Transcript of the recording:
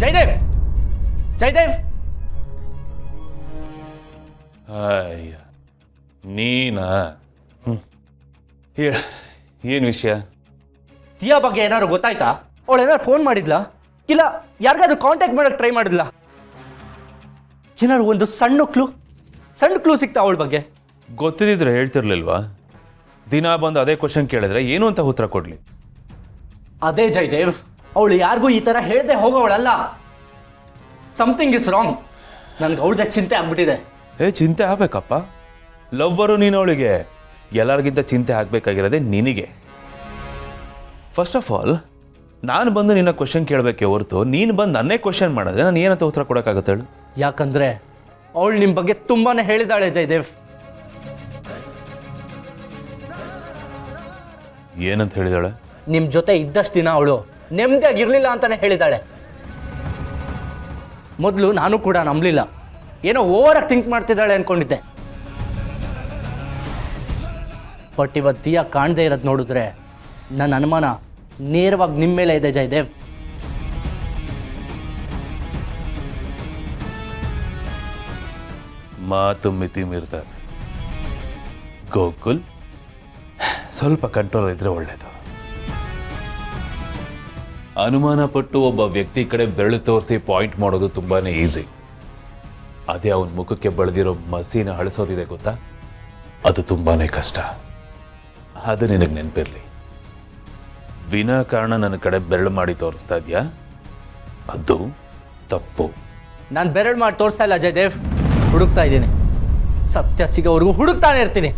ಜಯದೇವ್ ಜಯದೇವ್ ಅಯ್ಯ ನೀನಾ ಹೇಳ ಏನು ವಿಷಯ? ದಿಯಾ ಬಗ್ಗೆ ಏನಾದ್ರು ಗೊತ್ತಾಯ್ತಾ? ಅವಳು ಏನಾದ್ರು ಫೋನ್ ಮಾಡಿದ್ಲಾ? ಇಲ್ಲ ಯಾರಿಗಾದ್ರೂ ಕಾಂಟ್ಯಾಕ್ಟ್ ಮಾಡೋಕ್ಕೆ ಟ್ರೈ ಮಾಡಿದ್ಲಾ? ಏನಾದ್ರು ಒಂದು ಸಣ್ಣ ಕ್ಲೂ ಸಿಗ್ತಾ ಅವಳ ಬಗ್ಗೆ? ಗೊತ್ತಿದ್ದಿದ್ರೆ ಹೇಳ್ತಿರ್ಲಿಲ್ವಾ? ದಿನ ಬಂದು ಅದೇ ಕ್ವಶನ್ ಕೇಳಿದ್ರೆ ಏನು ಅಂತ ಉತ್ತರ ಕೊಡ್ಲಿ? ಅದೇ ಜಯದೇವ್, ಅವಳು ಯಾರಿಗೂ ಈ ಥರ ಹೇಳ್ದೆ ಹೋಗೋವಳಲ್ಲ. Something is wrong. ನನಗೆ ಅವಳದೇ ಚಿಂತೆ ಆಗ್ಬಿಟ್ಟಿದೆ. ಚಿಂತೆ ಆಗ್ಬೇಕಪ್ಪ. ಲವ್ವರು ನೀನು ಅವಳಿಗೆ. ಎಲ್ಲರಿಗಿಂತ ಚಿಂತೆ ಆಗಬೇಕಾಗಿರೋದೆ ನಿನಗೆ. ಫಸ್ಟ್ ಆಫ್ ಆಲ್ ನಾನು ಬಂದು ನಿನ್ನ ಕ್ವಶನ್ ಕೇಳಬೇಕೆ ಹೊರತು ನೀನು ಬಂದು ನನ್ನೇ ಕ್ವಶನ್ ಮಾಡಿದ್ರೆ ನಾನು ಏನಂತ ಉತ್ತರ ಕೊಡೋಕ್ಕಾಗತ್ತೆ ಹೇಳು? ಯಾಕಂದ್ರೆ ಅವಳು ನಿಮ್ಮ ಬಗ್ಗೆ ತುಂಬಾನೇ ಹೇಳಿದಾಳೆ ಜಯದೇವ್. ಏನಂತ ಹೇಳಿದಾಳೆ? ನಿಮ್ಮ ಜೊತೆ ಇದ್ದಷ್ಟು ದಿನ ಅವಳು ನೆಮ್ಮದಿಯಾಗಿರ್ಲಿಲ್ಲ ಅಂತಾನೆ ಹೇಳಿದಾಳೆ. ಮೊದಲು ನಾನು ಕೂಡ ನಂಬಲಿಲ್ಲ, ಏನೋ ಓವರಾಗಿ ಥಿಂಕ್ ಮಾಡ್ತಿದ್ದಾಳೆ ಅನ್ಕೊಂಡಿದ್ದೆ. ಬಟ್ ಇವತ್ತು ದಿಯಾ ಕಾಣದೇ ಇರೋದು ನೋಡಿದ್ರೆ ನನ್ನ ಅನುಮಾನ ನೇರವಾಗಿ ನಿಮ್ಮ ಮೇಲೆ ಇದೆ ಜಯದೇವ್. ಮಾತು ಮಿತಿ ಮೀರ್ತಾರೆ. ಗೋಕುಲ್, ಸ್ವಲ್ಪ ಕಂಟ್ರೋಲ್ ಇದ್ರೆ ಒಳ್ಳೇದು. ಅನುಮಾನ ಪಟ್ಟು ಒಬ್ಬ ವ್ಯಕ್ತಿ ಕಡೆ ಬೆರಳು ತೋರಿಸಿ ಪಾಯಿಂಟ್ ಮಾಡೋದು ತುಂಬಾನೇ ಈಸಿ. ಅದೇ ಅವನ ಮುಖಕ್ಕೆ ಬೆಳೆದಿರೋ ಮಸಿನ ಅಳಿಸೋದಿದೆ ಗೊತ್ತಾ, ಅದು ತುಂಬಾನೇ ಕಷ್ಟ. ಅದು ನಿನಗೆ ನೆನಪಿರ್ಲಿ. ವಿನಾಕಾರಣ ನನ್ನ ಕಡೆ ಬೆರಳು ಮಾಡಿ ತೋರಿಸ್ತಾ ಇದೆಯಾ, ಅದು ತಪ್ಪು. ನಾನು ಬೆರಳು ಮಾಡಿ ತೋರಿಸ್ತಾ ಇಲ್ಲ ಜಯದೇವ್, ಹುಡುಕ್ತಾ ಇದ್ದೀನಿ. ಸತ್ಯ ಸಿಗೋವರೆಗೂ ಹುಡುಕ್ತಾನೆ ಇರ್ತೀನಿ.